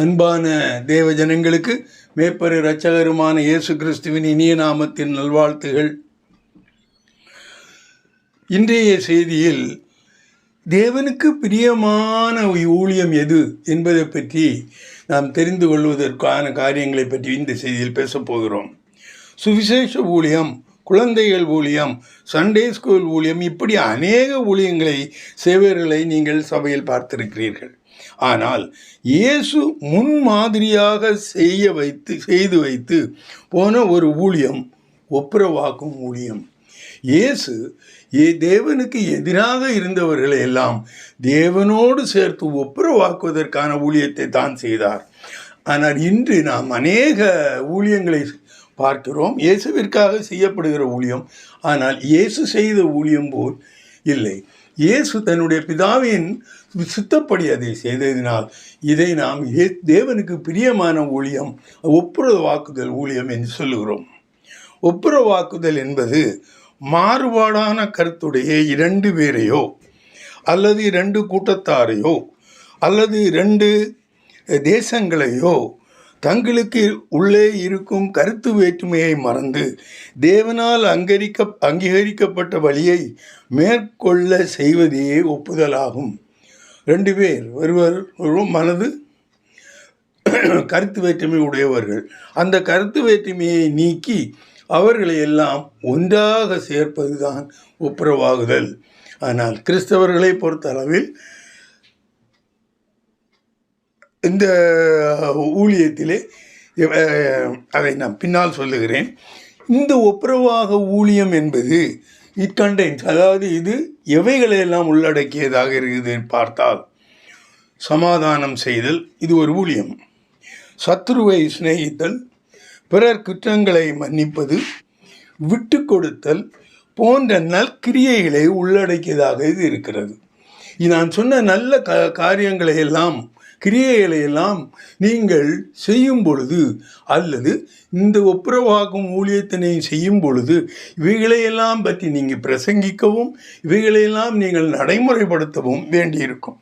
அன்பான தேவ ஜனங்களுக்கு மேய்ப்பரு இரட்சகருமான இயேசு கிறிஸ்துவின் இனிய நாமத்தின் நல்வாழ்த்துகள். இன்றைய செய்தியில் தேவனுக்கு பிரியமான ஊழியம் எது என்பதை பற்றி நாம் தெரிந்து கொள்வதற்கான காரியங்களை பற்றி இந்த செய்தியில் பேசப் போகிறோம். சுவிசேஷ ஊழியம், குழந்தைகள் ஊழியம், சண்டே ஸ்கூல் ஊழியம், இப்படி அநேக ஊழியங்களை சேவர்களை நீங்கள் சபையில் பார்த்திருக்கிறீர்கள். ஆனால் இயேசு முன்மாதிரியாக செய்து வைத்து போன ஒரு ஊழியம் ஒப்புரவாக்கும் ஊழியம். இயேசு தேவனுக்கு எதிராக இருந்தவர்களை எல்லாம் தேவனோடு சேர்த்து ஒப்புரவாக்குவதற்கான ஊழியத்தை தான் செய்தார். ஆனால் இன்று நாம் அநேக ஊழியங்களை பார்க்கிறோம், இயேசுவிற்காக செய்யப்படுகிற ஊழியம். ஆனால் இயேசு செய்த ஊழியம் போல் இல்லை. இயேசு தன்னுடைய பிதாவின் சித்தப்படி அதை செய்ததினால் இதை நாம் தேவனுக்கு பிரியமான ஊழியம், ஒப்புரவாக்குதல் ஊழியம் என்று சொல்லுகிறோம். ஒப்புரவாக்குதல் என்பது மாறுபாடான கருத்துடைய 2 பேரையோ அல்லது 2 கூட்டத்தாரையோ அல்லது 2 தேசங்களையோ தங்களுக்கு உள்ளே இருக்கும் கருத்து வேற்றுமையை மறந்து தேவனால் அங்கீகரிக்கப்பட்ட வழியை மேற்கொள்ள செய்வதே ஒப்புதலாகும். 2 பேர் ஒருவர் மனது கருத்து வேற்றுமை உடையவர்கள், அந்த கருத்து வேற்றுமையை நீக்கி அவர்களை எல்லாம் ஒன்றாக சேர்ப்பது தான் ஒப்புரவாகுதல். ஆனால் கிறிஸ்தவர்களை பொறுத்தளவில் இந்த ஊழியத்திலே அதை நான் பின்னால் சொல்லுகிறேன். இந்த ஒப்புரவாக ஊழியம் என்பது இட்கண்டென்ஸ், அதாவது இது எவைகளையெல்லாம் உள்ளடக்கியதாக இருக்குது பார்த்தால், சமாதானம் செய்தல் இது ஒரு ஊழியம், சத்துருவை சிநேகித்தல், பிறர் குற்றங்களை மன்னிப்பது, விட்டு கொடுத்தல் போன்ற நற்கிரியைகளை உள்ளடக்கியதாக இது இருக்கிறது. நான் சொன்ன நல்ல காரியங்களை எல்லாம், கிரியைகளை எல்லாம் நீங்கள் செய்யும் பொழுது அல்லது இந்த ஒப்புரவாகும் ஊழியத்தினை செய்யும் பொழுது இவைகளையெல்லாம் பற்றி நீங்கள் பிரசங்கிக்கவும் இவைகளையெல்லாம் நீங்கள் நடைமுறைப்படுத்தவும் வேண்டியிருக்கும்.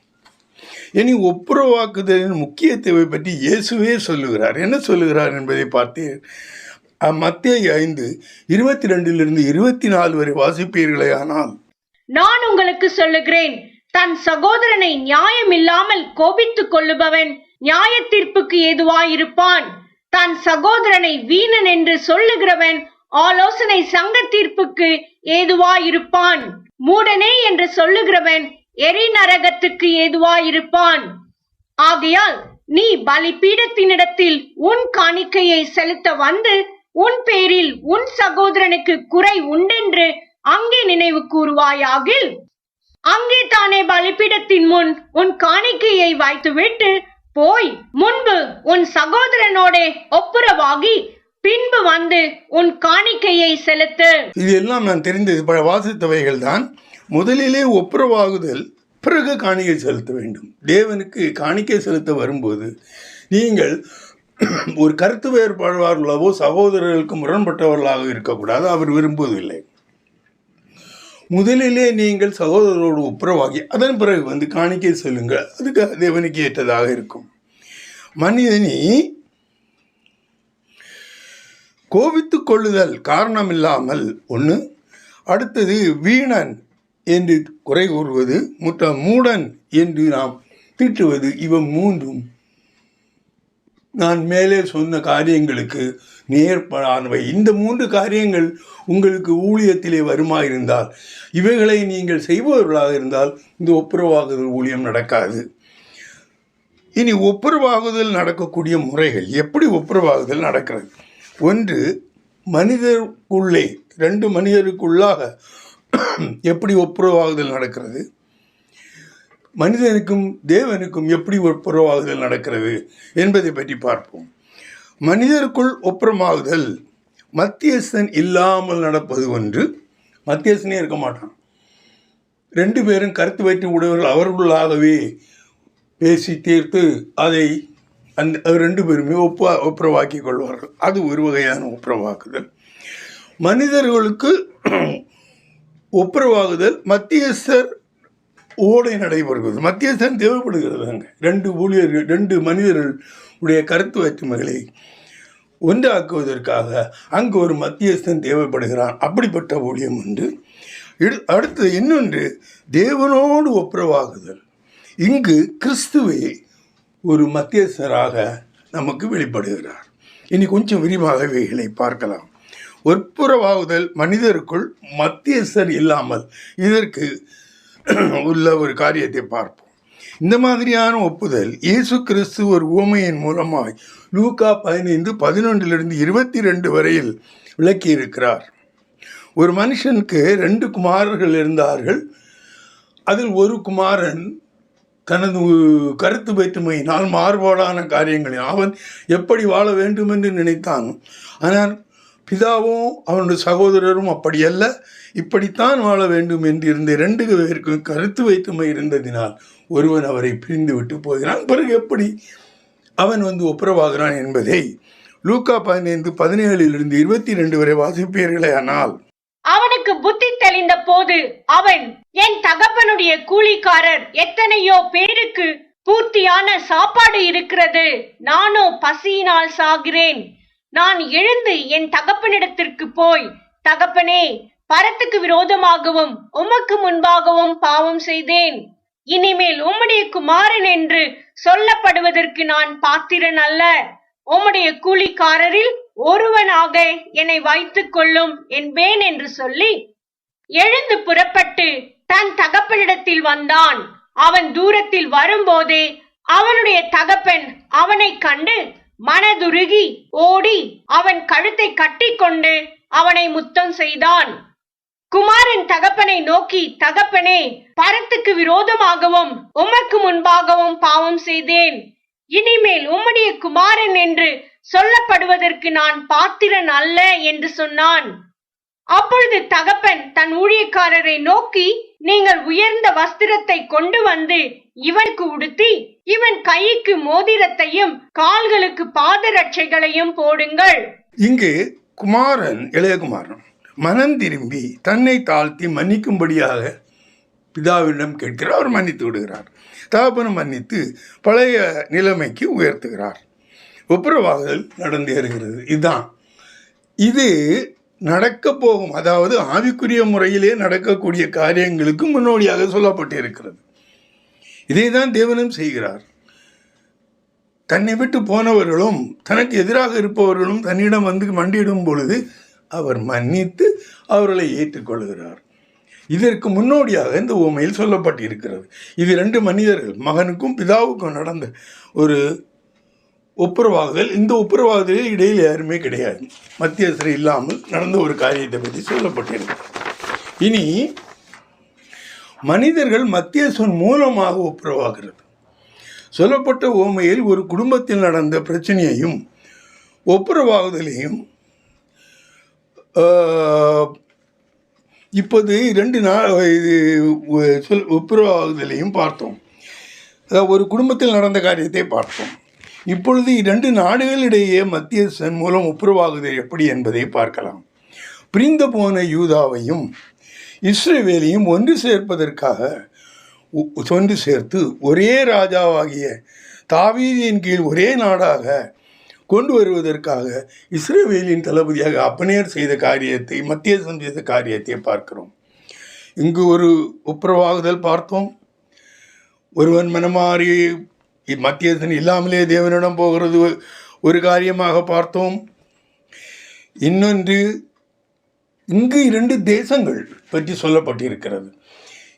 இனி ஒப்புரவாக்குதலின் முக்கியத்துவத்தை பற்றி இயேசுவே சொல்லுகிறார். என்ன சொல்லுகிறார் என்பதை பார்த்து மத்தேயு 5:22 24 வரை வாசிப்பீர்களே. ஆனால் நான் உங்களுக்கு சொல்லுகிறேன், தன் சகோதரனை நியாயம் இல்லாமல் கோபித்துக் கொள்ளுபவன் நியாய தீர்ப்புக்கு ஏதுவாயிருப்பான். தன் சகோதரனை வீணன் என்று சொல்லுகிறவன் ஆலோசனை சங்க தீர்ப்புக்கு ஏதுவாயிருப்பான். மூடனே என்று சொல்லுகிறவன் எரி நரகத்துக்கு ஏதுவாயிருப்பான். ஆகையால் நீ பலிபீடத்தினிடத்தில் உன் காணிக்கையை செலுத்த வந்து உன் பேரில் உன் சகோதரனுக்கு குறை உண்டென்று அங்கே நினைவு கூறுவாயாகில், அங்கே தானே பலிபீடத்தின் முன் உன் காணிக்கையை வைத்துவிட்டு போய் முன்பு உன் சகோதரனோட ஒப்புரவாகி பின்பு வந்து உன் காணிக்கையை செலுத்து. இது எல்லாம் நான் தெரிந்தது வாசித்தவைகள் தான். முதலிலே ஒப்புரவாகுதல், பிறகு காணிக்கை செலுத்த வேண்டும். தேவனுக்கு காணிக்கை செலுத்த வரும்போது நீங்கள் ஒரு கருத்து வேறுபாடுகளாகவோ சகோதரர்களுக்கு முரண்பட்டவர்களாக இருக்கக்கூடாது, அவர் விரும்புவதில்லை. முதலிலே நீங்கள் சகோதரரோடு ஒப்புரவாகி அதன் பிறகு வந்து காணிக்கை செல்லுங்கள், அதுக்கு தேவனுக்கு ஏற்றதாக இருக்கும். மனிதனி கோபித்துக் கொள்ளுதல் காரணமில்லாமல் ஒன்று, அடுத்தது வீணன் என்று குறை கூறுவது, மூடன் என்று நாம் திட்டுவது, இவை 3ம் நான் மேலே சொன்ன காரியங்களுக்கு நேர்படானவை. இந்த 3 காரியங்கள் உங்களுக்கு ஊழியத்திலே வருமாயிருந்தால், இவைகளை நீங்கள் செய்பவர்களாக இருந்தால் இந்த ஒப்புரவாகுதல் ஊழியம் நடக்காது. இனி ஒப்புரவாகுதல் நடக்கக்கூடிய முறைகள், எப்படி ஒப்புரவாகுதல் நடக்கிறது? 1, மனிதருக்குள்ளே 2 மனிதருக்குள்ளாக எப்படி ஒப்புரவாகுதல் நடக்கிறது, மனிதனுக்கும் தேவனுக்கும் எப்படி ஒப்புரவாகுதல் நடக்கிறது என்பதை பற்றி பார்ப்போம். மனிதருக்குள் ஒப்புரமாகுதல் மத்தியஸ்தன் இல்லாமல் நடப்பது ஒன்று. மத்தியஸ்தனே இருக்க மாட்டான், 2 பேரும் கருத்து வைத்து உடையவர்கள் அவர்களுக்காகவே பேசி தீர்த்து அதை 2 பேருமே ஒப்புரவாக்கி கொள்வார்கள். அது ஒரு வகையான ஒப்புரவாக்குதல். மனிதர்களுக்கு ஒப்புரவாகுதல் மத்தியஸ்தர் ஓடை நடைபெறுகிறது. மத்தியஸ்தன் தேவைப்படுகிறது. அங்கே ரெண்டு மனிதர்கள் உடைய கருத்து வேற்றுமைகளை ஒன்றாக்குவதற்காக அங்கு ஒரு மத்தியஸ்தன் தேவைப்படுகிறான். அப்படிப்பட்ட ஊழியம் உண்டு. அடுத்து இன்னொன்று தேவனோடு ஒப்புரவாகுதல். இங்கு கிறிஸ்துவே ஒரு மத்தியஸ்தராக நமக்கு வெளிப்படுகிறார். இனி கொஞ்சம் விரிவாக இவைகளை பார்க்கலாம். ஒப்புரவாகுதல் மனிதருக்குள் மத்தியஸ்தர் இல்லாமல் இதற்கு உள்ள ஒரு காரியத்தை பார்ப்போம். இந்த மாதிரியான ஒப்புதல் இயேசு கிறிஸ்து ஒரு உவமையின் மூலமாய் லூக்கா 15:11-22 வரையில் விளக்கியிருக்கிறார். ஒரு மனுஷனுக்கு 2 குமாரர்கள் இருந்தார்கள். அதில் ஒரு குமாரன் தனது கருத்து வேற்றுமையினால் மாறுபாடான காரியங்களில் அவன் எப்படி வாழ வேண்டும் என்று நினைத்தான். ஆனால் பிதாவும் அவனுடைய சகோதரரும் அப்படியல்ல, இப்படித்தான் வாழ வேண்டும் என்று இருந்த 2 பேருக்கும் கருத்து வேற்றுமை இருந்ததினால் ஒருவன் அவரை பிரிந்து விட்டு போகிறான். பிறகு எப்படி அவன் ஒப்புரவாகிறான் என்பதை லூக்கா 15:17-22 வரை வாசிப்பீர்களே. ஆனால் அவனுக்கு புத்தி தெளிந்த போது அவன், என் தகப்பனுடைய கூலிக்காரர் எத்தனையோ பேருக்கு பூர்த்தியான சாப்பாடு இருக்கிறது, நானோ பசியினால் சாகிறேன். நான் எழுந்து என் தகப்பனிடத்திற்கு போய், தகப்பனே, பரத்துக்கு விரோதமாகவும் உமக்கு முன்பாகவும் பாவம் செய்தேன். இனிமேல் உம்முடைய குமாரன் என்று சொல்லப்படுவதற்கு நான் பாத்திரன் அல்ல. உம்முடைய கூலிக்காரரில் ஒருவனாக என்னை வைத்துக் கொள்ளும் என்பேன் என்று சொல்லி எழுந்து புறப்பட்டு தன் தகப்பனிடத்தில் வந்தான். அவன் தூரத்தில் வரும்போதே அவனுடைய தகப்பன் அவனை கண்டு மனதுருகி ஓடி அவன் கழுத்தை கட்டிக்கொண்டு அவனை முத்தம் செய்தான். குமாரன் தகப்பனை நோக்கி, தகப்பனே, பரத்துக்கு விரோதமாகவும் உமக்கு முன்பாகவும் பாவம் செய்தேன். இனிமேல் உம்முடைய குமாரன் என்று சொல்லப்படுவதற்கு நான் பாத்திரன் அல்ல என்று சொன்னான். அப்பொழுது தகப்பன் தன் ஊழியக்காரரை நோக்கி, நீங்கள் உயர்ந்த வஸ்திரத்தை கொண்டு வந்து இவனுக்கு உடுத்தி இவன் கைக்கு மோதிரத்தையும் கால்களுக்கு பாதரட்சைகளையும் போடுங்கள். இங்கு குமாரன், இளையகுமாரன் மனம் திரும்பி தன்னை தாழ்த்தி மன்னிக்கும்படியாக பிதாவிடம் கேட்கிறார். அவர் மன்னித்து விடுகிறார். தகப்பனும் மன்னித்து பழைய நிலைமைக்கு உயர்த்துகிறார். ஒப்புரவாகுதல் நடந்தேறுகிறது. இது நடக்க போகும், அதாவது ஆவிக்குரிய முறையிலே நடக்கக்கூடிய காரியங்களுக்கு முன்னோடியாக சொல்லப்பட்டிருக்கிறது. இதை தான் தேவனும் செய்கிறார். தன்னை விட்டு போனவர்களும் தனக்கு எதிராக இருப்பவர்களும் தன்னிடம் மண்டியிடும் பொழுது அவர் மன்னித்து அவர்களை ஏற்றுக்கொள்கிறார். இதற்கு முன்னோடியாக இந்த உவமையில் சொல்லப்பட்டிருக்கிறது. இது 2 மனிதர்கள், மகனுக்கும் பிதாவுக்கும் நடந்த ஒரு ஒப்புரவாகுதல். இந்த ஒப்புரவாகுதலில் இடையில் யாருமே கிடையாது, மத்தியஸ்தர் இல்லாமல் நடந்த ஒரு காரியத்தை பற்றி சொல்லப்பட்டிருக்கிறது. இனி மனிதர்கள் மத்தியஸ்தன் மூலமாக ஒப்புரவாகிறது. சொல்லப்பட்ட உவமையில் ஒரு குடும்பத்தில் நடந்த பிரச்சனையையும் ஒப்புரவாகுதலையும் இப்போது 2 ஒப்புரவாகுதலையும் பார்த்தோம். ஒரு குடும்பத்தில் நடந்த காரியத்தை பார்த்தோம். இப்பொழுது 2 நாடுகளிடையே மத்தியஸ்தன் மூலம் ஒப்புரவாகுதல் எப்படி என்பதை பார்க்கலாம். பிரிந்து போன யூதாவையும் இஸ்ரவேலையும் ஒன்று சேர்த்து ஒரே ராஜாவாகிய தாவீதின் கீழ் ஒரே நாடாக கொண்டு வருவதற்காக இஸ்ரவேலின் தளபதியாக அப்னேர் செய்த காரியத்தை, மத்தியஸ்தன் செய்த காரியத்தை பார்க்கிறோம். இங்கு ஒரு ஒப்புரவாகுதல் பார்த்தோம். ஒருவன் மனமாறி மத்தியஸ்தன் இல்லாமலே தேவனிடம் போகிறது ஒரு காரியமாக பார்த்தோம். இன்னொன்று, இங்கு 2 தேசங்கள் பற்றி சொல்லப்பட்டிருக்கிறது.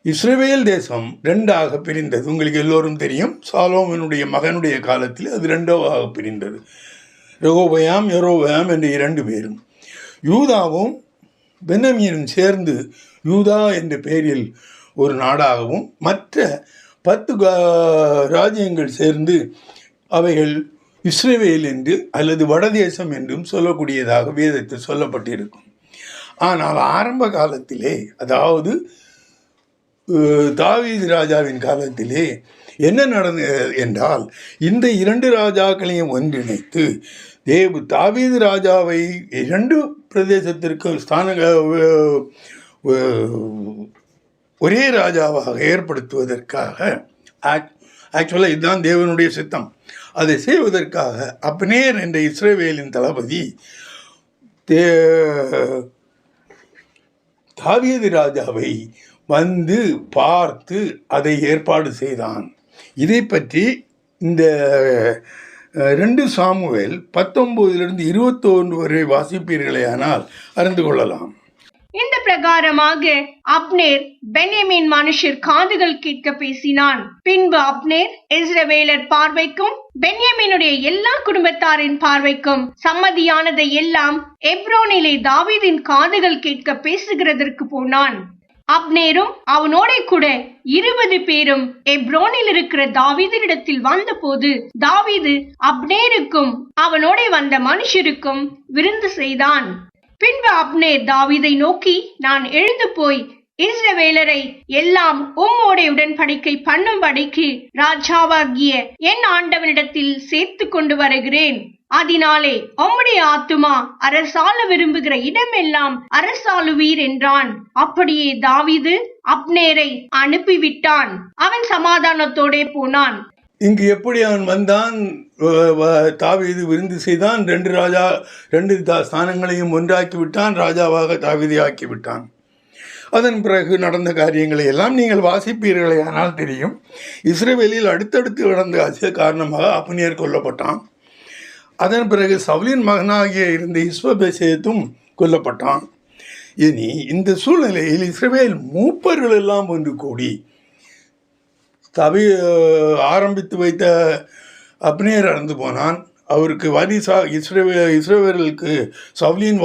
இஸ்ரவேல் தேசம் 2ஆக பிரிந்தது. உங்களுக்கு எல்லோரும் தெரியும், சாலோமனுடைய மகனுடைய காலத்தில் அது 2ஆக பிரிந்தது. ரெகோபயாம், யெரோபயாம் என்ற 2 பேரும். யூதாவும் பென்யமீனும் சேர்ந்து யூதா என்ற பெயரில் ஒரு நாடாகவும், மற்ற 10 ராஜ்யங்கள் சேர்ந்து அவைகள் இஸ்ரவேல் என்று அல்லது வடதேசம் என்றும் சொல்லக்கூடியதாக வேதத்தில் சொல்லப்பட்டிருக்கும். ஆனால் ஆரம்ப காலத்திலே, அதாவது தாவீது ராஜாவின் காலத்திலே என்ன நடந்தது என்றால், இந்த 2 ராஜாக்களையும் ஒன்றிணைத்து தாவீது ராஜாவை 2 பிரதேசத்திற்கு ஒரே ராஜாவாக ஏற்படுத்துவதற்காக ஆக்சுவலாக இதுதான் தேவனுடைய சித்தம். அதை செய்வதற்காக அப்னேர் என்ற இஸ்ரவேலின் தளபதி தாவீது ராஜாவை வந்து பார்த்து அதை ஏற்பாடு செய்தான். இதை பற்றி இந்த 2 சாமுவேல் 19 21 வரை வாசிப்பீர்களேயானால் அறிந்து கொள்ளலாம். இந்த பிரகாரமாக அப்னேர் பென்யமீன் மனுஷர் காதுகள் கேட்க பேசினான். பின்பு அப்னேர் இஸ்ரவேலர் பார்வைக்கும் பென்யமீனுடைய எல்லா குடும்பத்தாரின் பார்வைக்கும் சம்மதியானதை எல்லாம் எப்ரோனிலே தாவீதின் காதுகள் கேட்க பேசுகிறதற்கு போனான். அப்னேரும் அவனோட கூட 20 பேரும் எப்ரோனில் இருக்கிற தாவீதினிடத்தில் வந்த போது தாவீது அப்னேருக்கும் அவனோட வந்த மனுஷருக்கும் விருந்து செய்தான். பின்பு அப்னேர் தாவீதை நோக்கி, நான் எழுந்து போய் இஸ்ரவேலரை எல்லாம் உம்மோட உடன்படிக்கை பண்ணும்படிக்கு ராஜாவாகிய என் ஆண்டவனிடத்தில் சேர்த்து கொண்டு வருகிறேன். அதனாலே உம்முடைய ஆத்துமா அரசாள விரும்புகிற இடமெல்லாம் அரசாளுவீர் என்றான். அப்படியே தாவீது அப்னேரை அனுப்பிவிட்டான். அவன் சமாதானத்தோட போனான். இங்கு எப்படி அவன் வந்தான்? தாவீது விருந்து செய்தான். 2 ஸ்தானங்களையும் ஒன்றாக்கி விட்டான். ராஜாவாக தாவீதை ஆக்கிவிட்டான். அதன் பிறகு நடந்த காரியங்களை எல்லாம் நீங்கள் வாசிப்பீர்களேயானால் தெரியும். இஸ்ரவேலில் அடுத்தடுத்து நடந்த காரணமாக அப்னேர் கொல்லப்பட்டான். அதன் பிறகு சவுலின் மகனாகிய இருந்த இஸ்போசேத்தும் கொல்லப்பட்டான். இனி இந்த சூழ்நிலையில் இஸ்ரவேல் மூப்பர்கள் எல்லாம் ஒன்று கூடி சபை ஆரம்பித்து வைத்த அப்னேர் இறந்து போனான். அவருக்கு இஸ்ரவேலுக்கு சவுலின்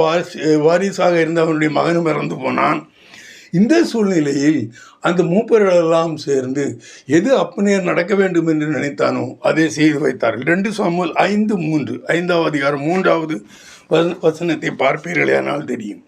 வாரிசாக இருந்த அவனுடைய மகனும் இறந்து போனான். இந்த சூழ்நிலையில் அந்த மூப்பர்களெல்லாம் சேர்ந்து எது அப்னேர் நடக்க வேண்டும் என்று நினைத்தானோ அதை செய்து வைத்தார்கள். 2 சாமுவேல் 5:3 5ஆம் அதிகாரம் 3வது வசனத்தை பார்ப்பீர்களேயானால் தெரியும்.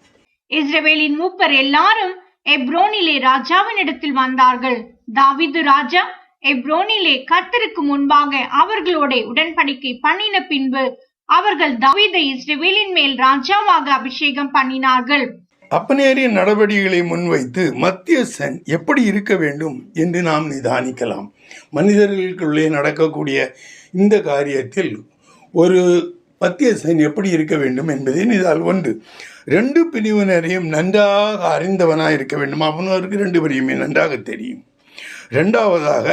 இஸ்ரவேலின் மூப்பர் எல்லாரும் எப்ரோனிலே ராஜாவின் இடத்தில் வந்தார்கள். தாவீது ராஜா எப்ரோனிலே கர்த்தருக்கு முன்பாக அவர்களோட உடன்படிக்கை பண்ணின பின்பு அவர்கள் தாவீதை இஸ்ரவேலின் மேல் ராஜாவாக அபிஷேகம் பண்ணினார்கள். அப்னேரின் நடவடிக்கைகளை முன்வைத்து மத்தியஸ்தன் எப்படி இருக்க வேண்டும் என்று நாம் நிதானிக்கலாம். மனிதர்களுக்குள்ளே நடக்கக்கூடிய இந்த காரியத்தில் ஒரு மத்தியஸ்தன் எப்படி இருக்க வேண்டும் என்பதை இதால் 2 பிரிவினரையும் நன்றாக அறிந்தவனாக இருக்க வேண்டும். அவனவருக்கு 2 பேரையுமே நன்றாக தெரியும். 2வதாக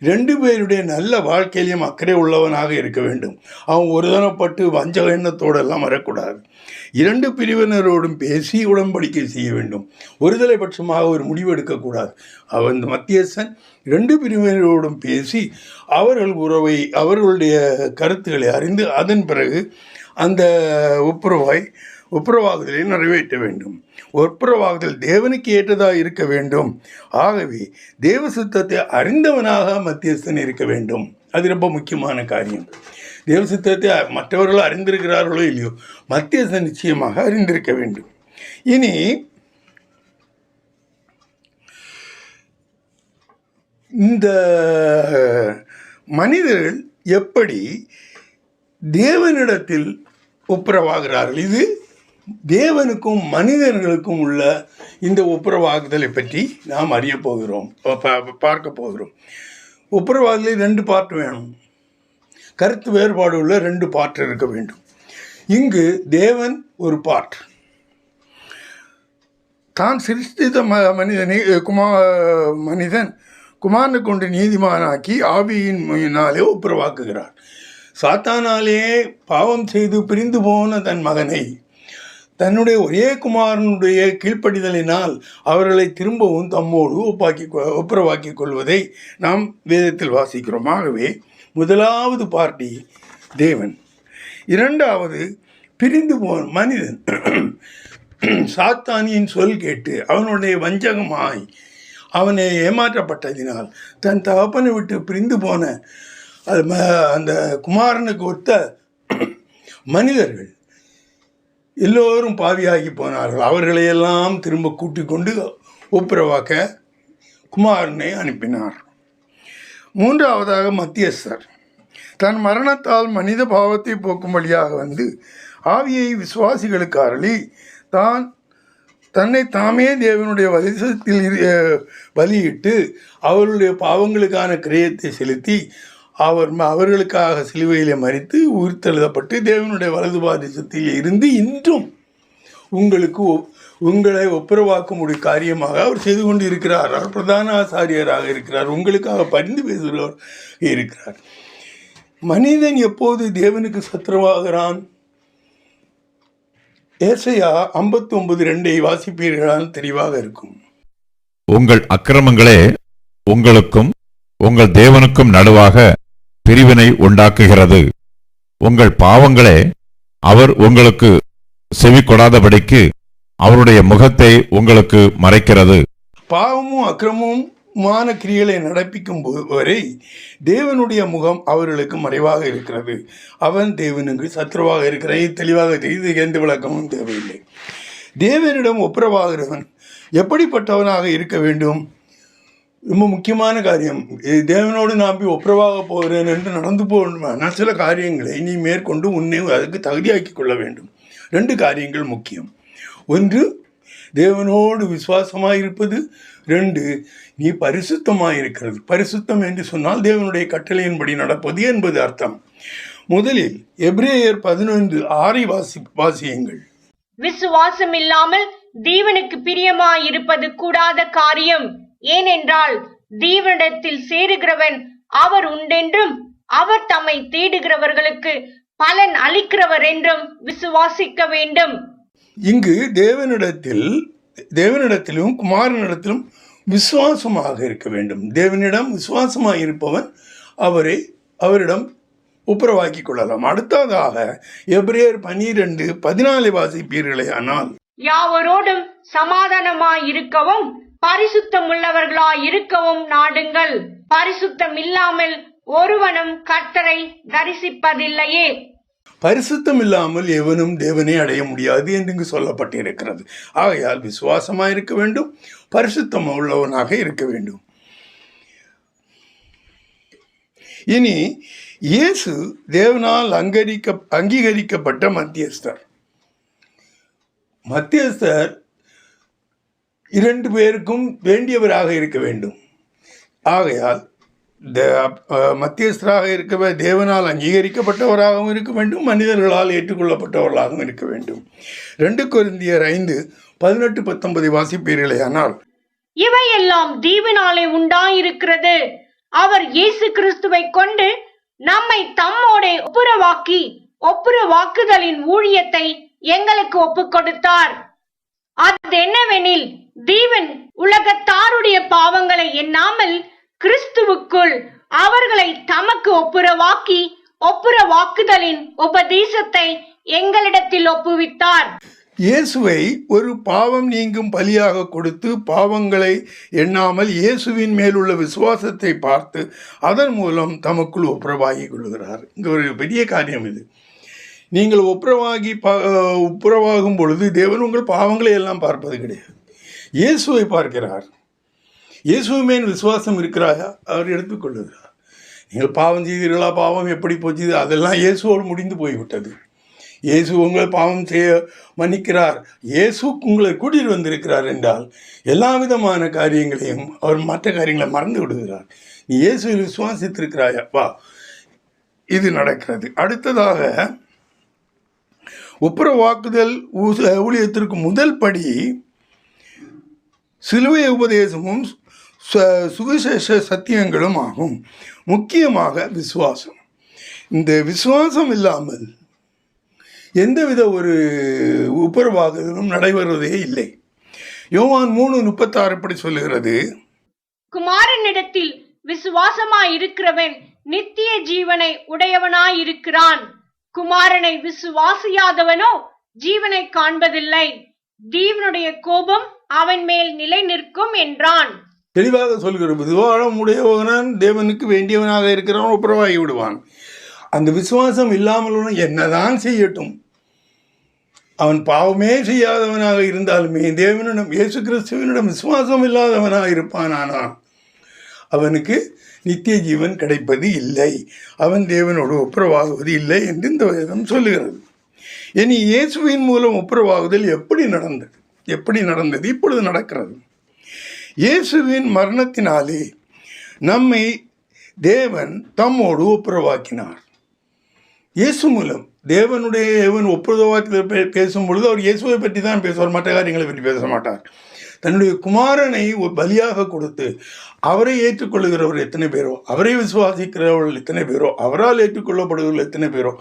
2 பேருடைய நல்ல வாழ்க்கையிலையும் அக்கறை உள்ளவனாக இருக்க வேண்டும். அவன் ஒருதனப்பட்டு வஞ்ச எண்ணத்தோடு எல்லாம் வரக்கூடாது. 2 பிரிவினரோடும் பேசி உடன்படிக்கை செய்ய வேண்டும். ஒருதலை பட்சமாக ஒரு முடிவு எடுக்கக்கூடாது. அவன் மத்தியஸ்தன் 2 பிரிவினரோடும் பேசி அவர்கள் உறவை அவர்களுடைய கருத்துக்களை அறிந்து அதன் பிறகு அந்த ஒப்புரவாகுதலை நிறைவேற்ற வேண்டும். ஒப்புரவாகுதல் தேவனுக்கு ஏற்றதாக இருக்க வேண்டும். ஆகவே தேவ சித்தத்தை அறிந்தவனாக மத்தியஸ்தன் இருக்க வேண்டும். அது ரொம்ப முக்கியமான காரியம். தேவ சித்தத்தை மற்றவர்கள் அறிந்திருக்கிறார்களோ இல்லையோ, மத்தியஸ்தன் நிச்சயமாக அறிந்திருக்க வேண்டும். இனி இந்த மனிதர்கள் எப்படி தேவனிடத்தில் ஒப்புரவாகிறார்கள்? இது தேவனுக்கும் மனிதர்களுக்கும் உள்ள இந்த ஒப்புரவாகுதலை பற்றி நாம் அறிய போகிறோம், பார்க்க போகிறோம். ஒப்புரவாகுதலில் 2 பார்ட் வேணும். கருத்து வேறுபாடு உள்ள 2 பார்ட் இருக்க வேண்டும். இங்கு தேவன் ஒரு பார்ட், தான் சிருஷ்டித்த மனிதன் குமாரனை கொண்டு நீதிமானாக்கி ஆவியினாலே ஒப்புரவாக்குகிறார். சாத்தானாலே பாவம் செய்து பிரிந்து போன தன் மகனை தன்னுடைய ஒரே குமாரனுடைய கீழ்ப்படிதலினால் அவர்களை திரும்பவும் தம்மோடு ஒப்புரவாக்கி கொள்வதை நாம் வேதத்தில் வாசிக்கிறோம். ஆகவே முதலாவது பார்ட்டி தேவன், 2வது பிரிந்து போன மனிதன் சாத்தானியின் சொல் கேட்டு அவனுடைய வஞ்சகமாய் அவனை ஏமாற்றப்பட்டதினால் தன் தகப்பனை விட்டு பிரிந்து போன அந்த குமாரனுக்கு ஒத்த மனிதர்கள் எல்லோரும் பாவியாகி போனார்கள். அவர்களையெல்லாம் திரும்ப கூட்டிக் கொண்டு ஒப்புரவாக்க குமாரனை அனுப்பினார். 3வதாக மத்தியஸ்தர் தன் மரணத்தால் மனித பாவத்தை போக்கும்படியாக வந்து ஆவியை விசுவாசிகளுக்கு அருளி தான் தன்னை தாமே தேவனுடைய வரிசத்தில் பலியிட்டு அவர்களுடைய பாவங்களுக்கான கிரயத்தை செலுத்தி அவர்களுக்காக சிலுவையிலே மரித்து உயிர்த்தெழுதப்பட்டு தேவனுடைய வலது பாரிசத்தில் இருந்து இன்றும் உங்களை ஒப்புரவாக்கும்படி காரியமாக அவர் செய்து கொண்டு இருக்கிறார். அவர் பிரதான ஆசாரியராக இருக்கிறார், உங்களுக்காக பரிந்து பேசுகிறவர் இருக்கிறார். மனிதன் எப்போது தேவனுக்கு சத்ருவாகிறான்? ஏசாயா 59:2 வாசிப்பீர்களால் தெளிவாக இருக்கும். உங்கள் அக்கிரமங்களே உங்களுக்கும் உங்கள் தேவனுக்கும் நடுவாக பிரிவினை உண்டாக்குகிறது. உங்கள் பாவங்களே அவர் உங்களுக்கு செவி கொடாதபடிக்கு அவருடைய முகத்தை உங்களுக்கு மறைக்கிறது. பாவமும் அக்கிரமமான கிரியைகளை நடப்பிக்கும் வரை தேவனுடைய முகம் அவர்களுக்கு மறைவாக இருக்கிறது. அவன் தேவனுக்கு சத்ருவாக இருக்கிறது. தெளிவாக தெரிந்து எந்த விளக்கமும் தேவையில்லை. தேவனிடம் ஒப்புரவாகிறவன் எப்படிப்பட்டவனாக இருக்க வேண்டும்? ரொம்ப முக்கியமான காரியம். தேவனோடு நான் போய் ஒப்புரவாக போகிறேன் என்று நடந்து போகணும்னா சில காரியங்களை நீ மேற்கொண்டு உன்னை அதுக்கு தகுதியாக்கி கொள்ள வேண்டும். 2 காரியங்கள் முக்கியம். 1, தேவனோடு விசுவாசமாக இருப்பது. 2, நீ பரிசுத்தமாக இருக்கிறது. பரிசுத்தம் என்று சொன்னால் தேவனுடைய கட்டளையின்படி நடப்பது என்பது அர்த்தம். முதலில் எபிரேயர் 11:6 வாசியுங்கள். விசுவாசம் இல்லாமல் தேவனுக்கு பிரியமாயிருப்பது கூடாத காரியம். ஏனென்றால் தேவனிடத்தில் சேருகிறவன் அவர் உண்டென்றும் அவர் தம்மை தேடுகிறவர்களுக்கு பலன் அளிக்கிறவர் என்றும் விசுவாசிக்க வேண்டும். இங்கு தேவனிடத்திலும் குமாரனிடத்திலும் விசுவாசமாக இருக்க வேண்டும். தேவனிடம் விசுவாசமாக இருப்பவன் அவரிடம் ஒப்புரவாக்கி கொள்ளலாம். அடுத்ததாக எபிரேயர் 12:14 வாசிப்பீர்களே ஆனால், யாவரோடும் சமாதானமாய் இருக்கவும் பரிசுத்தம் உள்ளவர்களாய் இருக்கவும் நாடுங்கள். பரிசுத்தம் இல்லாமல் ஒருவனும் கர்த்தரை தரிசிப்பதில்லையே. பரிசுத்தம் இல்லாமல் எவனும் தேவனை அடைய முடியாது என்று இங்கு சொல்லப்பட்டிருக்கிறது. ஆகையால் விசுவாசமாக இருக்க வேண்டும், பரிசுத்தம் உள்ளவனாக இருக்க வேண்டும். இனி இயேசு தேவனால் அங்கீகரிக்கப்பட்ட மத்தியஸ்தர். 2 பேருக்கும் வேண்டியவராக இருக்க வேண்டும். ஆகையால் மத்தியஸ்தராக இருக்க தேவனால் அங்கீகரிக்கப்பட்டவராகவும் இருக்க வேண்டும், மனிதர்களால் ஏற்றுக்கொள்ளப்பட்டவர்களாகவும் இருக்க வேண்டும். 2 கொரிந்தியர் 5:18-19 வாசிப்பீர்களே ஆனால், இவையெல்லாம் தேவனாலே உண்டாயிருக்கிறது. அவர் இயேசு கிறிஸ்துவை கொண்டு நம்மை தம்மோட ஒப்புரவாக்குதலின் ஊழியத்தை எங்களுக்கு ஒப்புக் கொடுத்தார். அது என்னவெனில், தேவன் உலகத்தாருடைய பாவங்களை எண்ணாமல் கிறிஸ்துவுக்குள் அவர்களை தமக்கு ஒப்புரவாக்குதலின் உபதேசத்தை எங்களிடத்தில் ஒப்புவித்தார். இயேசுவை ஒரு பாவம் நீங்கும் பலியாக கொடுத்து பாவங்களை எண்ணாமல் இயேசுவின் மேலுள்ள விசுவாசத்தை பார்த்து அதன் மூலம் தமக்குள் ஒப்புரவாகி கொள்கிறார். இங்கே ஒரு பெரிய காரியம் இது. நீங்கள் ஒப்புரவாகும் பொழுது தேவன் உங்கள் பாவங்களை எல்லாம் பார்ப்பது கிடையாது, இயேசுவை பார்க்கிறார். இயேசுவின் விசுவாசம் இருக்கிறாயா? அவர் எடுத்துக்கொள்ளுகிறார். நீங்கள் பாவம் செய்தீர்களா? பாவம் எப்படி போச்சு? அதெல்லாம் இயேசுவோடு முடிந்து போய்விட்டது. இயேசு உங்களை பாவம் செய்ய மன்னிக்கிறார். இயேசு உங்களை கூட்டிட்டு வந்திருக்கிறார் என்றால் எல்லா விதமான காரியங்களையும் அவர் மற்ற காரியங்களை மறந்து விடுகிறார். நீ இயேசுவில் விசுவாசித்திருக்கிறாயா? வா, இது நடக்கிறது. அடுத்ததாக ஒப்புரவாக்குதல் ஊழியத்திற்கு முதல் படி சிலுவை உபதேசமும் சுவிசேஷ சத்தியங்களும் ஆகும். முக்கியமாக விசுவாசம். இந்த விசுவாசம் இல்லாமல் எந்தவித ஒரு ஒப்புரவாகுதலும் நடைபெறுவதே இல்லை. யோவான் 3:36 இப்படி சொல்லுகிறது, குமாரனிடத்தில் விசுவாசமாயிருக்கிறவன் நித்திய ஜீவனை உடையவனாயிருக்கிறான். குமாரனை விசுவாசியாதவனோ ஜீவனை காண்பதில்லை. தேவனுடைய கோபம் அவன் மேல் நிலை நிற்கும் என்றான். தெளிவாக சொல்கிறது. விசுவாசம் உடையவனான் தேவனுக்கு வேண்டியவனாக இருக்கிறவன் ஒப்புரவாகி விடுவான். அந்த விசுவாசம் இல்லாமல் என்னதான் செய்யட்டும், அவன் பாவமே செய்யாதவனாக இருந்தாலுமே தேவனிடம் இயேசு கிறிஸ்துவனிடம் விசுவாசம் இல்லாதவனாக இருப்பான். ஆனால் அவனுக்கு நித்திய ஜீவன் கிடைப்பது இல்லை, அவன் தேவனோடு ஒப்புரவாகுவது இல்லை என்று இந்த வேதம் சொல்லுகிறது. இனி இயேசுவின் மூலம் ஒப்புரவாகுதல் எப்படி நடந்தது? எப்படி நடந்தது, இப்பொழுது நடக்கிறது. இயேசுவின் மரணத்தினாலே நம்மை தேவன் தம்மோடு ஒப்புரவாக்கினார். இயேசு மூலம் தேவன் ஒப்புரவாக்கத்தில் பேசும் பொழுது அவர் இயேசுவை பற்றி தான் பேசுவார், மற்ற காரியங்களை பற்றி பேச மாட்டார். தன்னுடைய குமாரனை பலியாக கொடுத்து அவரை ஏற்றுக்கொள்ளுகிறவர் எத்தனை பேரோ, அவரை விசுவாசிக்கிறவர்கள் எத்தனை பேரோ, அவரால் ஏற்றுக்கொள்ளப்படுகிறவர்கள் எத்தனை பேரோ,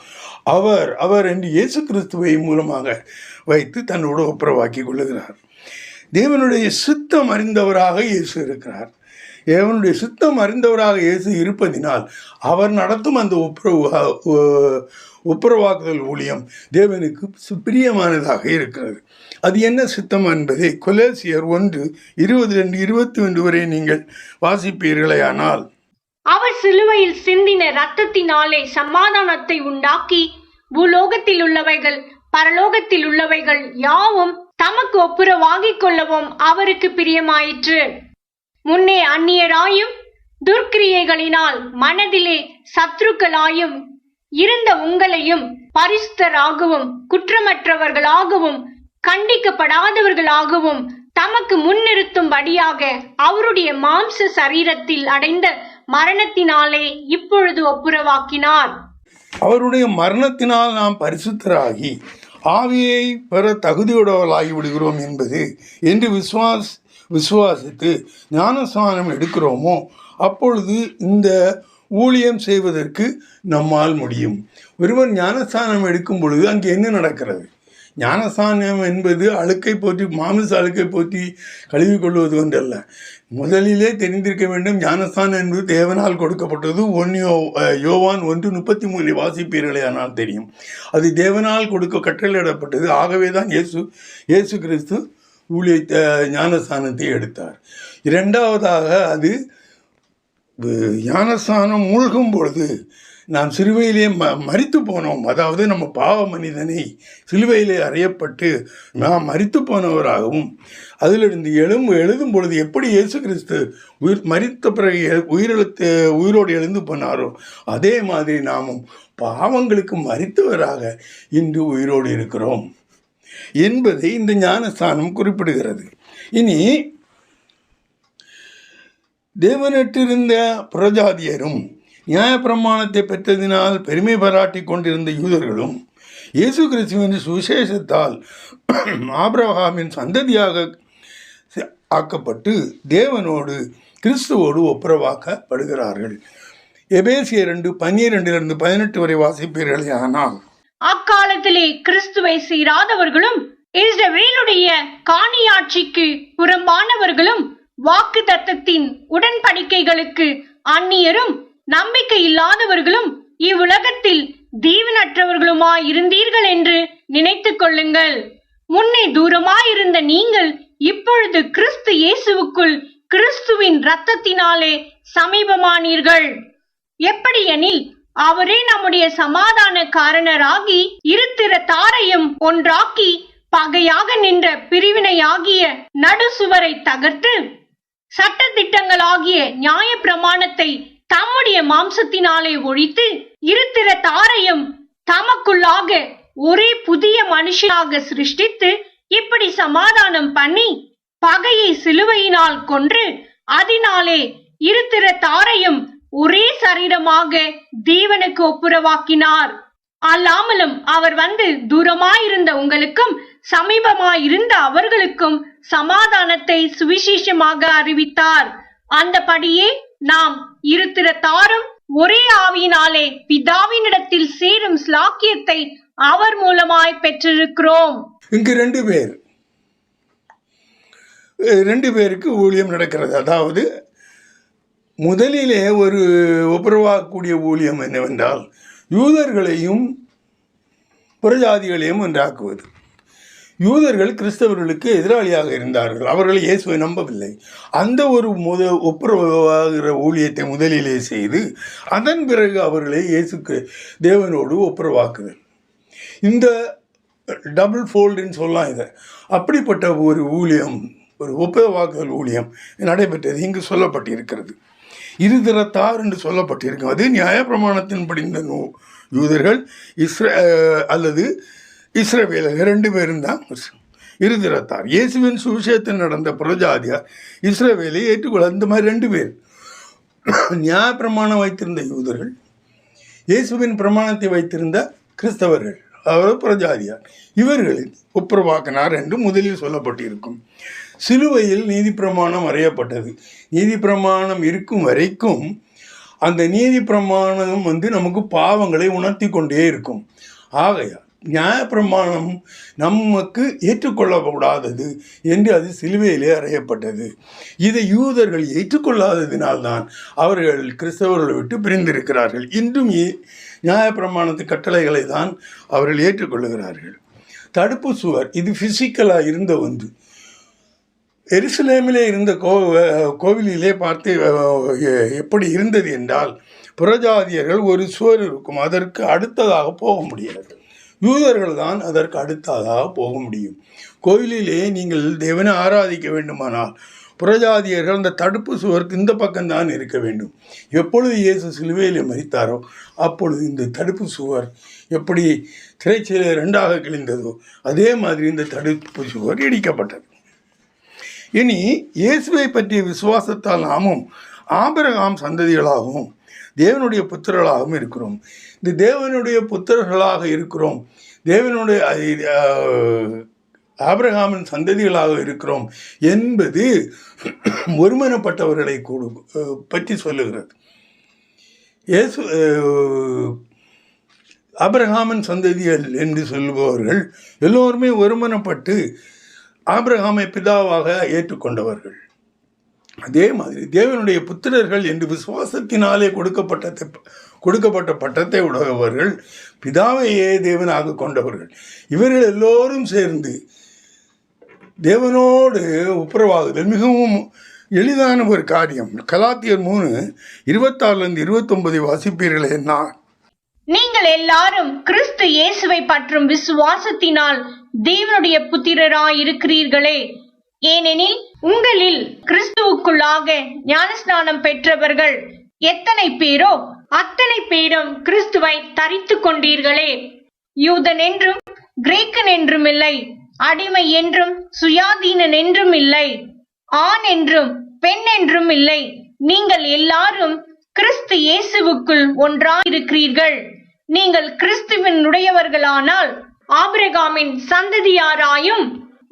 அவர் என்று இயேசு கிறிஸ்துவை மூலமாக வைத்து தன்னோடு ஒப்புரவாக்கி கொள்ளுகிறார். தேவனுடைய சித்தம் அறிந்தவராக இயேசு இருக்கிறார். தேவனுடைய சித்தம் அறிந்தவராக இயேசு இருப்பதினால் அவர் நடத்தும் அந்த ஒப்புரவாக்குதல் ஊழியம் தேவனுக்கு பிரியமானதாக இருக்கிறது. அது என்ன சித்தம் என்பதை கொலோசியர் 1:22-21 வரை நீங்கள் வாசிப்பீர்களேயானால், அவர் சிலுவையில் சிந்தின இரத்தத்தினாலே சமாதானத்தை உண்டாக்கி பூலோகத்தில் உள்ளவைகள் பரலோகத்தில் உள்ளவைகள் யாவும் தமக்கு ஒப்புரவாகிக் கொள்ளவும் அவருக்கு பிரியமாயிற்று. முன்னே அந்நியராயும் துர்க்கிரியைகளினால் மனதிலே சத்துருக்களாயும் இருந்த உங்களையும் பரிசுத்தராகவும் குற்றமற்றவர்களாகவும் கண்டிக்கப்படாதவர்களாகவும் தமக்கு முன்னிறுத்தும்படியாக அவருடைய மாம்ச சரீரத்தில் அடைந்த மரணத்தினாலே இப்பொழுது ஒப்புரவாக்கினார். அவருடைய மரணத்தினால் நாம் பரிசுத்தராகி ஆவியை பெற தகுதியுடையவர்களாகி விடுகிறோம் என்று விசுவாசித்து ஞானஸ்நானம் எடுக்கிறோமோ அப்பொழுது இந்த ஊழியம் செய்வதற்கு நம்மால் முடியும். ஒருவர் ஞானஸ்நானம் எடுக்கும் பொழுது அங்கே என்ன நடக்கிறது? ஞானஸ்நானம் என்பது அழுக்கை போற்றி, மாமிச அழுக்கை போற்றி கழுவிக்கொள்வது ஒன்றல்ல. முதலிலே தெரிந்திருக்க வேண்டும், ஞானஸ்நானம் என்பது தேவனால் கொடுக்கப்பட்டது. யோவான் 1:33 வாசிப்பீர்களே ஆனால் தெரியும். அது தேவனால் கட்டளையிடப்பட்டது. ஆகவே தான் இயேசு கிறிஸ்து ஞானஸ்நானத்தை எடுத்தார். இரண்டாவதாக அது ஞானஸ்நானம் மூழ்கும் பொழுது நாம் சிலுவையிலே மரித்து போனோம். அதாவது நம்ம பாவ மனிதனை சிலுவையிலே அறையப்பட்டு நாம் மரித்து போனவராகவும் அதிலிருந்து எழுதும் பொழுது எப்படி இயேசு கிறிஸ்து மரித்த பிறகு உயிரோடு எழுந்து போனாரோ அதே மாதிரி நாமும் பாவங்களுக்கு மரித்தவராக இன்று உயிரோடு இருக்கிறோம் என்பதை இந்த ஞானஸ்நானம் குறிப்பிடுகிறது. இனி தேவனிட்டிருந்த புறஜாதியரும் நியாயப்பிரமாணத்தை பெற்றதினால் பெருமை பாராட்டி கொண்டிருந்த யூதர்களும் இயேசு கிறிஸ்துவின் சுவிசேஷத்தால் ஆபிரகாமின் சந்ததியாக ஆக்கப்பட்டு தேவனோடு கிறிஸ்துவோடு ஒப்புரவாக்கப்படுகிறார்கள். எபேசியர் 2:12-18 வரை வாசிப்பீர்களே ஆனால், அக்காலத்திலே கிறிஸ்துவை சீராதவர்களும் இஸ்ரவேலுடைய காணியாட்சிக்கு புறம்பானவர்களும் வாக்கு தத்தத்தின் உடன்படிக்கைகளுக்கு அந்நியரும் நம்பிக்கை இல்லாதவர்களும் இவ்வுலகத்தில் தீவனற்றவர்களுமாய் இருந்தீர்கள் என்று நினைத்துக் கொள்ளுங்கள். முன்னே தூரமாயிருந்த நீங்கள் இப்பொழுது கிறிஸ்து இயேசுவுக்குள் கிறிஸ்துவின் இரத்தத்தினாலே சமீபமானீர்கள். எப்படியெனில் அவரே நம்முடைய சமாதான காரணராகி இருத்திர தாரையும் ஒன்றாக்கி பகையாக நின்ற பிரிவினையாகிய நடுசுவரை தகர்த்து சட்டதிட்டங்களாகிய நியாய பிரமாணத்தை தம்முடைய மாம்சத்தினாலே ஒழித்து இருத்திர தாரையும் தமக்குள்ளாக ஒரே புதிய மனுஷனாக சிருஷ்டித்து இப்படி சமாதானம் பண்ணி பகையை சிலுவையினால் கொன்று அதனாலே இருத்திர தாரையும் ஒரே சரீரமாக தேவனுக்கு ஒப்புரவாக்கினார். அல்லாமலும் அவர் வந்து தூரமாயிருந்த உங்களுக்கும் சமீபமாயிருந்த அவர்களுக்கும் சமாதானத்தை சுவிசேஷமாக அறிவித்தார். அந்தபடியே நாம் இருத்திர தாரும் ஒரே ஆவியினாலே பிதாவினிடத்தில் சேரும் ஸ்லாக்கியத்தை அவர் மூலமாய் பெற்றிருக்கிறோம். இங்கு ரெண்டு பேருக்கு ஊழியம் நடக்கிறது. அதாவது முதலிலே ஒரு ஒப்புரவாக்கக்கூடிய ஊழியம் என்னவென்றால் யூதர்களையும் புறஜாதிகளையும் ஒன்றாக்குவது. யூதர்கள் கிறிஸ்தவர்களுக்கு எதிராளியாக இருந்தார்கள். அவர்கள் இயேசுவை நம்பவில்லை. அந்த ஒரு ஒப்புரவாகிற ஊழியத்தை முதலிலே செய்து அதன் பிறகு அவர்களை இயேசுக்கு தேவனோடு ஒப்புரவாக்குதல். இந்த டபுள் ஃபோல்டுன்னு சொல்லலாம் இதை. அப்படிப்பட்ட ஒரு ஊழியம், ஒரு ஒப்புரவாக்குதல் ஊழியம் நடைபெற்றது இங்கு சொல்லப்பட்டிருக்கிறது. இருதிறத்தார் என்று சொல்லப்பட்டிருக்கும். அது நியாயப்பிரமாணத்தின் படிந்த யூதர்கள் அல்லது இஸ்ரவேலர்கள் 2 பேரும் தான். இருதிறத்தார். இயேசுவின் சுவிசேஷத்தில் நடந்த புறஜாதியார் இஸ்ரவேலை ஏற்றுக்கொள்ள இந்த மாதிரி 2 பேர். நியாயப்பிரமாணம் வைத்திருந்த யூதர்கள், இயேசுவின் பிரமாணத்தை வைத்திருந்த கிறிஸ்தவர்கள், அவர் புறஜாதியார். இவர்களில் ஒப்புரவாக்கினார் என்று முதலில் சொல்லப்பட்டிருக்கும். சிலுவையில் நீதி பிரமாணம் வரையப்பட்டது. நீதி பிரமாணம் இருக்கும் வரைக்கும் அந்த நீதி பிரமாணம் நமக்கு பாவங்களை உணர்த்தி கொண்டே இருக்கும். ஆகையால் நியாயப்பிரமாணம் நமக்கு ஏற்றுக்கொள்ளக்கூடாதது என்று அது சிலுவையிலே அறையப்பட்டது. இதை யூதர்கள் ஏற்றுக்கொள்ளாததினால்தான் அவர்கள் கிறிஸ்தவர்களை விட்டு பிரிந்திருக்கிறார்கள். இன்றும் நியாயப்பிரமாணத்து கட்டளைகளை தான் அவர்கள் ஏற்றுக்கொள்ளுகிறார்கள். தடுப்பு சுவர் இது பிசிக்கலாக இருந்த ஒன்று. எருசலேமிலே இருந்த கோவிலிலே பார்த்து எப்படி இருந்தது என்றால், புறஜாதியர்கள் ஒரு சுவர் இருக்கும், அதற்கு அடுத்ததாக போக முடியாது. யூதர்கள் தான் அதற்கு அடுத்ததாக போக முடியும். கோவிலிலே நீங்கள் தேவனை ஆராதிக்க வேண்டுமானால் புறஜாதியர்கள் அந்த தடுப்பு சுவருக்கு இந்த பக்கம்தான் இருக்க வேண்டும். எப்பொழுது இயேசு சிலுவையில் மரித்தாரோ அப்பொழுது இந்த தடுப்பு சுவர் எப்படி திரைச்சீலை 2ஆக கிழிந்ததோ அதே மாதிரி இந்த தடுப்பு சுவர் இடிக்கப்பட்டது. இனி இயேசுவை பற்றிய விசுவாசத்தால் நாமும் ஆபிரகாம் சந்ததிகளாகவும் தேவனுடைய புத்திரர்களாகவும் இருக்கிறோம். இந்த தேவனுடைய புத்திரர்களாக இருக்கிறோம், தேவனுடைய ஆபிரகாமின் சந்ததிகளாக இருக்கிறோம் என்பது ஒருமனப்பட்டவர்களை பற்றி சொல்லுகிறது. இயேசு ஆபிரகாமின் சந்ததிகள் என்று சொல்லுபவர்கள் எல்லோருமே ஒருமனப்பட்டு ஆபிரகாமை பிதாவாக ஏற்றுக்கொண்டவர்கள். அதே மாதிரி தேவனுடைய புத்திரர்கள் என்று விசுவாசத்தினாலே கொடுக்கப்பட்ட பட்டத்தை உடையவர்கள், பிதாவையே தேவனாக கொண்டவர்கள். இவர்கள் எல்லோரும் சேர்ந்து தேவனோடு ஒப்புரவாகுதல் மிகவும் எளிதான ஒரு காரியம். கலாத்தியர் 3:26-29 வாசிப்பீர்களே. நீங்கள் எல்லாரும் கிறிஸ்து இயேசுவை பற்றும் விசுவாசத்தினால் தேவனுடைய புத்திரராய் இருக்கிறீர்களே. ஏனெனில் உங்களில் கிறிஸ்துவுக்குள்ளாக ஞானஸ்நானம் பெற்றவர்கள் எத்தனை பேரோ அத்தனை பேரும் கிறிஸ்துவை தரித்து கொண்டீர்களே. யூதன் என்றும் கிரேக்கன் என்றும் இல்லை, அடிமை என்றும் சுயாதீனன் என்றும் இல்லை, ஆண் என்றும் பெண் என்றும் இல்லை, நீங்கள் எல்லாரும் கிறிஸ்து இயேசுவுக்குள் ஒன்றாயிருக்கிறீர்கள். நீங்கள் கிறிஸ்துவின் உடையவர்களானால் ஆபிரகாமின் சந்ததியாராயும்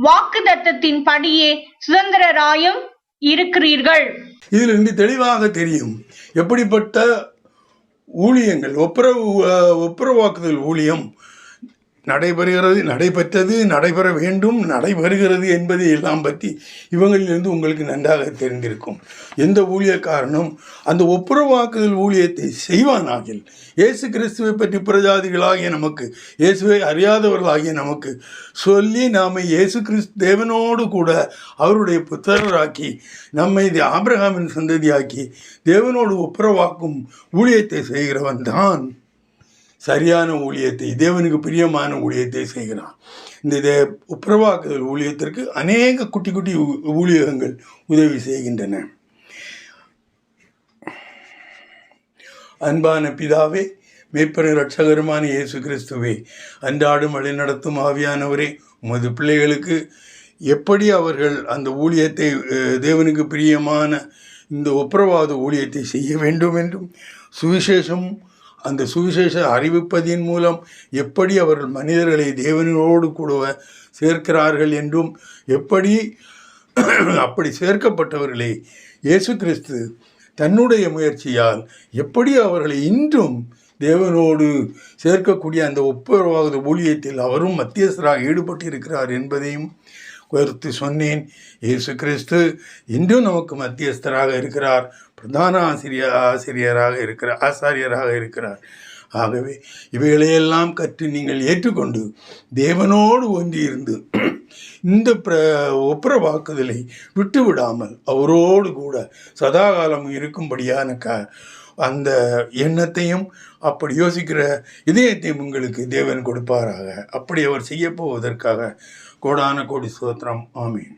வாக்குத்தத்தத்தின் படியே சுதந்திரராயும் இருக்கிறீர்கள். இதிலிருந்து தெளிவாக தெரியும் எப்படிப்பட்ட ஊழியங்கள், ஒப்புரவாக்குதல் ஊழியம் நடைபெற்றது, நடைபெற வேண்டும், நடைபெறுகிறது என்பதை எல்லாம் பற்றி இவங்களிலிருந்து உங்களுக்கு நன்றாக தெரிந்திருக்கும். எந்த ஊழியக்காரனும் அந்த ஒப்புரவாக்குதல் ஊழியத்தை செய்வானாகில் இயேசு கிறிஸ்துவை பற்றி பிரஜாதிகளாகிய நமக்கு, இயேசுவை அறியாதவர்களாகிய நமக்கு சொல்லி நாமை இயேசு கிறிஸ்து தேவனோடு கூட அவருடைய புத்திரராக்கி நம்மை ஆபிரகாமின் சந்ததியாக்கி தேவனோடு ஒப்புரவாக்கும் ஊழியத்தை செய்கிறவன் தான் சரியான ஊழியத்தை, தேவனுக்கு பிரியமான ஊழியத்தை செய்கிறான். இந்த ஒப்புரவாக்குதல் ஊழியத்திற்கு அநேக குட்டி குட்டி ஊழியங்கள் உதவி செய்கின்றன. அன்பான பிதாவே, மேய்ப்பரின் இரட்சகருமான இயேசு கிறிஸ்துவே, அன்றாடும் வழி நடத்தும் ஆவியானவரே, உமது பிள்ளைகளுக்கு எப்படி அவர்கள் அந்த ஊழியத்தை, தேவனுக்கு பிரியமான இந்த ஒப்புரவாத ஊழியத்தை செய்ய வேண்டும் என்றும், அந்த சுவிசேஷ அறிவிப்பதின் மூலம் எப்படி அவர்கள் மனிதர்களை தேவனோடு கூட சேர்க்கிறார்கள் என்றும், அப்படி சேர்க்கப்பட்டவர்களை இயேசு கிறிஸ்து தன்னுடைய முயற்சியால் எப்படி அவர்களை இன்றும் தேவனோடு சேர்க்கக்கூடிய அந்த ஒப்புரவாத ஊழியத்தில் அவரும் மத்தியஸ்தராக ஈடுபட்டிருக்கிறார் என்பதையும் கருத்து சொன்னேன். இயேசு கிறிஸ்து இன்றும் நமக்கு மத்தியஸ்தராக இருக்கிறார், பிரதான ஆசாரியராக இருக்கிறார். ஆகவே இவைகளையெல்லாம் கற்று நீங்கள் ஏற்றுக்கொண்டு தேவனோடு ஒன்றியிருந்து இந்த ஒப்புரவாக்குதலை விட்டுவிடாமல் அவரோடு கூட சதாகாலம் இருக்கும்படியான அந்த எண்ணத்தையும் அப்படி யோசிக்கிற இதயத்தையும் உங்களுக்கு தேவன் கொடுப்பாராக. அப்படி அவர் செய்ய போவதற்காக கோடான கோடி ஸ்தோத்திரம். ஆமீன்.